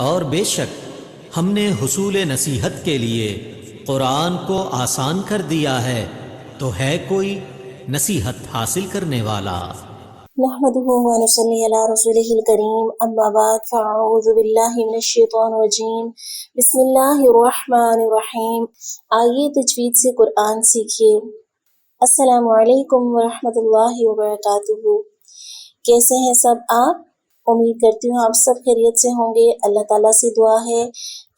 اور بے شک ہم نے حصول نصیحت کے لیے قرآن کو آسان کر دیا ہے، تو ہے کوئی نصیحت حاصل کرنے والا؟ نحمده ونصلي على رسوله الكريم اما بعد فاعوذ بالله من الشیطان الرجیم بسم اللہ الرحمن الرحیم۔ آئیے تجوید سے قرآن سیکھیے۔ السلام علیکم ورحمۃ اللہ وبرکاتہ۔ کیسے ہیں سب آپ؟ امید کرتی ہوں آپ سب خیریت سے ہوں گے۔ اللہ تعالیٰ سے دعا ہے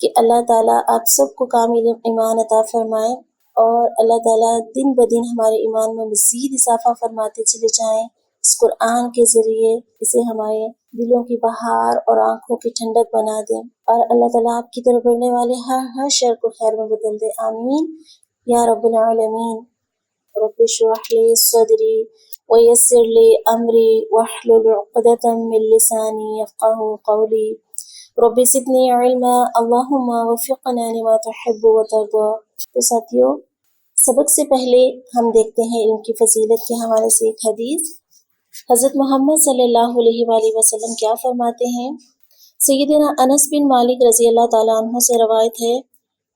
کہ اللہ تعالیٰ آپ سب کو کامل ایمان عطا فرمائے، اور اللہ تعالیٰ دن بدن ہمارے ایمان میں مزید اضافہ فرماتے چلے جائیں اس قرآن کے ذریعے، اسے ہمارے دلوں کی بہار اور آنکھوں کی ٹھنڈک بنا دیں، اور اللہ تعالیٰ آپ کی طرف بڑھنے والے ہر شر کو خیر میں بدل دے، آمین یا رب العالمین۔ رب اشرح لی صدری ویسر لی امری واحلل عقدۃ من لسانی یفقهوا قولی رب زدنی علما اللہم وفقنا لما تحب وترضى۔ تو ساتھیو، سبق سے پہلے ہم دیکھتے ہیں علم کی فضیلت کے حوالے سے ایک حدیث۔ حضرت محمد صلی اللہ علیہ وآلہ وسلم کیا فرماتے ہیں؟ سیدنا انس بن مالک رضی اللہ تعالیٰ عنہ سے روایت ہے،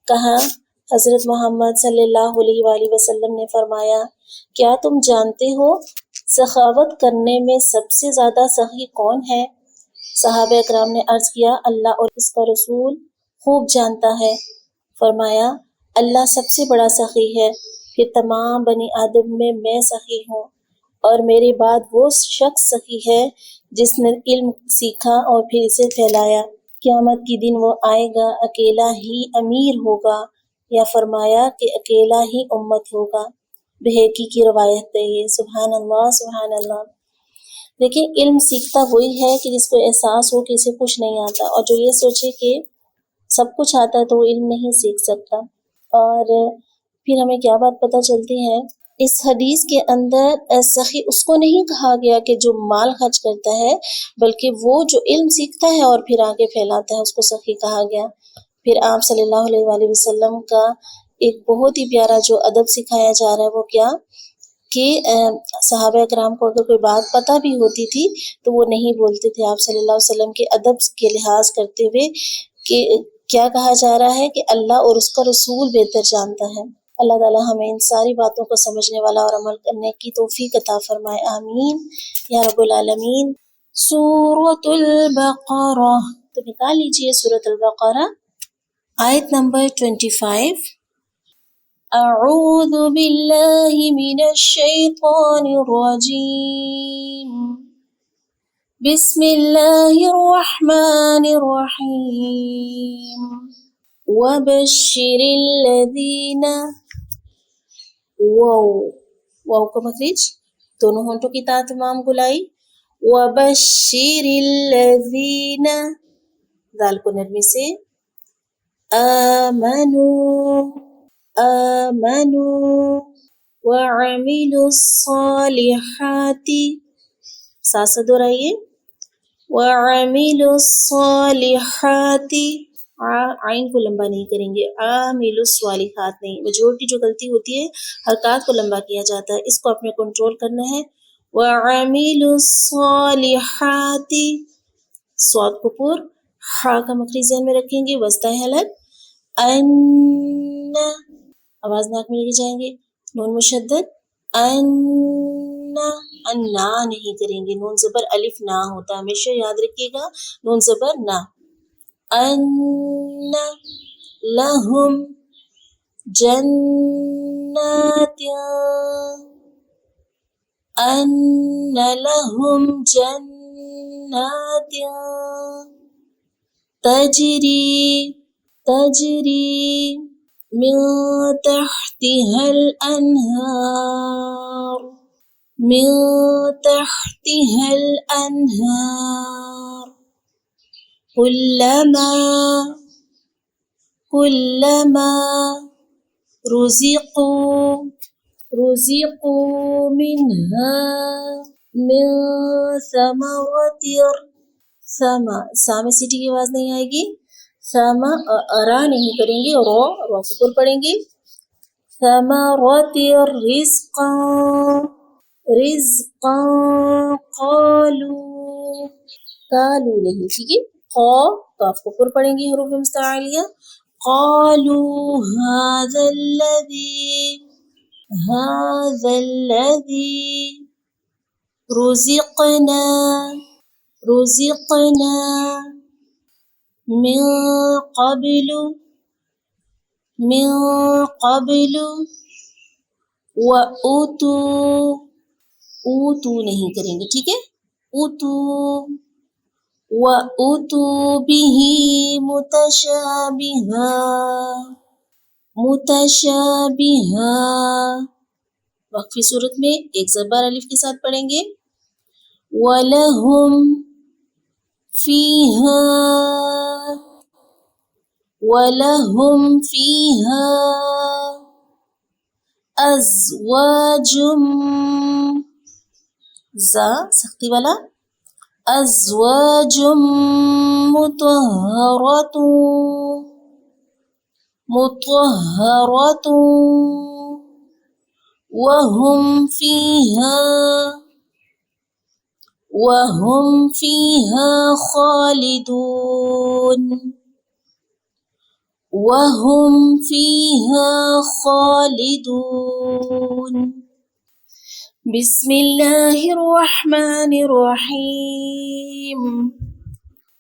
کہا حضرت محمد صلی اللہ علیہ وآلہ وسلم نے فرمایا، کیا تم جانتے ہو سخاوت کرنے میں سب سے زیادہ سخی کون ہے؟ صحابہ اکرام نے عرض کیا، اللہ اور اس کا رسول خوب جانتا ہے۔ فرمایا، اللہ سب سے بڑا سخی ہے، پھر تمام بنی آدم میں میں سخی ہوں، اور میرے بعد وہ شخص سخی ہے جس نے علم سیکھا اور پھر اسے پھیلایا۔ قیامت کی دن وہ آئے گا، اکیلا ہی امیر ہوگا، یا فرمایا کہ اکیلا ہی امت ہوگا۔ بہقی کی روایت ہے یہ۔ سبحان اللہ سبحان اللہ۔ دیکھیں، علم سیکھتا وہی ہے کہ جس کو احساس ہو کہ اسے کچھ نہیں آتا، اور جو یہ سوچے کہ سب کچھ آتا ہے تو وہ علم نہیں سیکھ سکتا۔ اور پھر ہمیں کیا بات پتہ چلتی ہے اس حدیث کے اندر؟ سخی اس کو نہیں کہا گیا کہ جو مال خرچ کرتا ہے، بلکہ وہ جو علم سیکھتا ہے اور پھر آگے پھیلاتا ہے، اس کو سخی کہا گیا۔ پھر آپ صلی اللہ علیہ وآلہ وسلم کا ایک بہت ہی پیارا جو ادب سکھایا جا رہا ہے، وہ کیا کہ صحابہ اکرام کو اگر کوئی بات پتہ بھی ہوتی تھی تو وہ نہیں بولتے تھے۔ آپ صلی اللہ علیہ وسلم کے ادب کے لحاظ کرتے ہوئے کہ کیا کہا جا رہا ہے کہ اللہ اور اس کا رسول بہتر جانتا ہے۔ اللہ تعالیٰ ہمیں ان ساری باتوں کو سمجھنے والا اور عمل کرنے کی توفیق عطا فرمائے، آمین یا رب العالمین۔ سورۃ البقرہ، تو نکال لیجئے سورۃ البقرہ، آیت نمبر 25۔ اعوذ باللہ من الشیطان الرجیم، بسم اللہ الرحمن الرحیم۔ وبشر الذین، واو کا مخرج دونوں ہونٹوں کی تا تمام گلائی، وبشر الذین، دال کو نرمی سے، آمنوا وعملوا الصالحات، ساتھ ساتھ دہرائیے، وعملوا الصالحات، عین کو لمبا نہیں کریں گے، عاملوا الصالحات نہیں، میجورٹی جو غلطی ہوتی ہے حرکات کو لمبا کیا جاتا ہے، اس کو اپنے کنٹرول کرنا ہے۔ وعملوا الصالحات، صاد کو پر، ہا کا مخرج ذہن میں رکھیں گے، وسطی حلق، ان، آواز ناک میں لے کے جائیں گے، نون مشدد، انا نہیں کریں گے، نون زبر الف نہ ہوتا ہے، ہمیشہ یاد رکھیے گا، نون زبر نہ۔ ان لہم جنات، ان لہم جنات تجری من تحتها الانہار، من تحتها الانہار، كلما رزقوا منها من ثمرة، سا میں سیٹی کی آواز نہیں آئے گی، سما ارا نہیں کریں گے، رو کو پر پڑھیں گے، ثمرة رزقا قالوا نہیں، ٹھیک ہے، قاف کو پر پڑھیں گے حروف مستعلیہ. قالوا هذا الذي رزقنا من قبل اوتو نہیں کریں گے، ٹھیک ہے. وَأُتُوا بِهِ متشابہا. وقفی صورت میں ایک زبر الف کے ساتھ پڑھیں گے. وَلَهُمْ فِيهَا أَزْوَاجٌ زا سختی والا أَزْوَاجٌ مُطَهَّرَةٌ وَهُمْ فِيهَا خَالِدُونَ. بسم اللہ الرحمن الرحیم.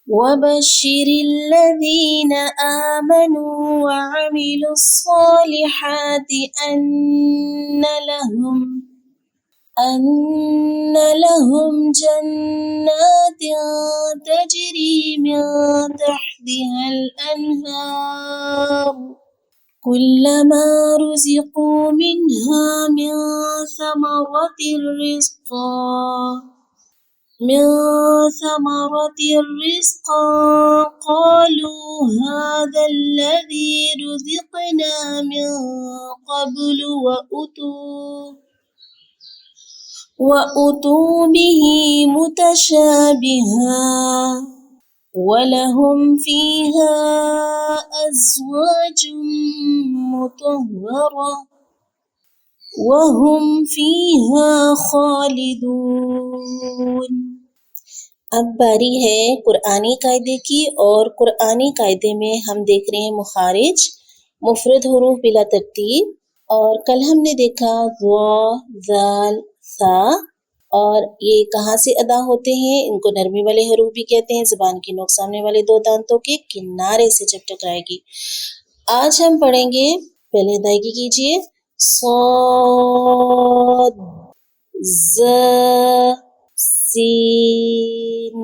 وَبَشِّرِ الَّذِينَ آمَنُوا وَعَمِلُوا الصَّالِحَاتِ أَنَّ لَهُمْ جَنَّاتٍ تَجْرِي مِن تَحْتِهَا الْأَنْهَارُ كُلَّمَا رُزِقُوا مِنْهَا مِن ثَمَرَةٍ رِزْقًا قَالُوا هَذَا الَّذِي رُزِقْنَا مِن قَبْلُ وَأُتُوا بِهِ مُتَشَابِهًا وَلَهُمْ فِيهَا أَزْوَاجٌ مُطَهَّرَةٌ وَهُمْ فِيهَا خَالِدُونَ. اب باری ہے قرآنی قاعدے کی، اور قرآنی قاعدے میں ہم دیکھ رہے ہیں مخارج، مفرد حروف بلا ترتیب. اور کل ہم نے دیکھا وا، ذال، ثا، اور یہ کہاں سے ادا ہوتے ہیں؟ ان کو نرمی والے حروف بھی کہتے ہیں، زبان کی نوک سامنے والے دو دانتوں کے کنارے سے جب ٹکرائے گی. آج ہم پڑھیں گے، پہلے ادائیگی کیجیے. صاد، ز، سین.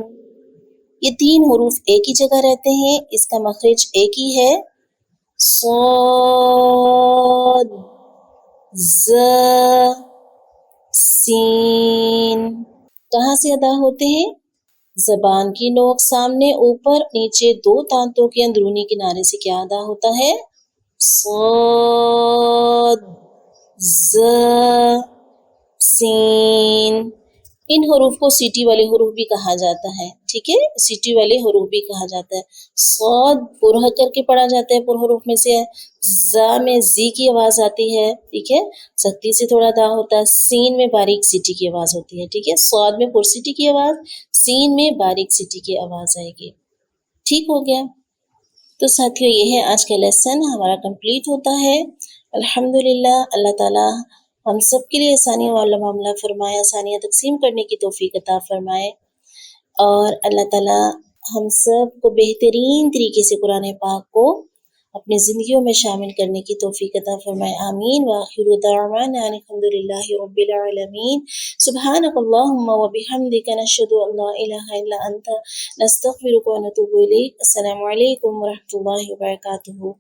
یہ تین حروف ایک ہی جگہ رہتے ہیں، اس کا مخرج ایک ہی ہے. صاد، ز، سین. کہاں سے ادا ہوتے ہیں؟ زبان کی نوک سامنے، اوپر، نیچے دو دانتوں کے اندرونی کنارے سے کیا ادا ہوتا ہے؟ صاد، ز، سین. ان حروف کو سیٹی والے حروف بھی کہا جاتا ہے، ٹھیک ہے، سیٹی والے حروف بھی کہا جاتا ہے. صاد پرہ کر کے پڑھا جاتا ہے، پر حروف میں سے ہے. زا میں زی کی آواز آتی ہے، ٹھیک ہے، سختی سے تھوڑا ادا ہوتا ہے. سین میں باریک سیٹی کی آواز ہوتی ہے، ٹھیک ہے. صاد میں پر سیٹی کی آواز، سین میں باریک سیٹی کی آواز آئے گی. ٹھیک ہو گیا؟ تو ساتھیو یہ ہے آج کا لیسن ہمارا کمپلیٹ ہوتا ہے. الحمدللہ. اللہ تعالیٰ ہم سب کے لیے آسانیاں والا معاملہ فرمائے، آسانیاں تقسیم کرنے کی توفیق عطا فرمائے، اور اللہ تعالیٰ ہم سب کو بہترین طریقے سے قرآن پاک کو اپنی زندگیوں میں شامل کرنے کی توفیق عطا فرمائے. آمین. وآخر دعوانا ان الحمدللہ رب العالمین. سبحانک اللہم وبحمدک نشہد ان لا الہ الا انت نستغفرک ونتوب الیک. السلام علیکم ورحمۃ اللہ وبرکاتہ.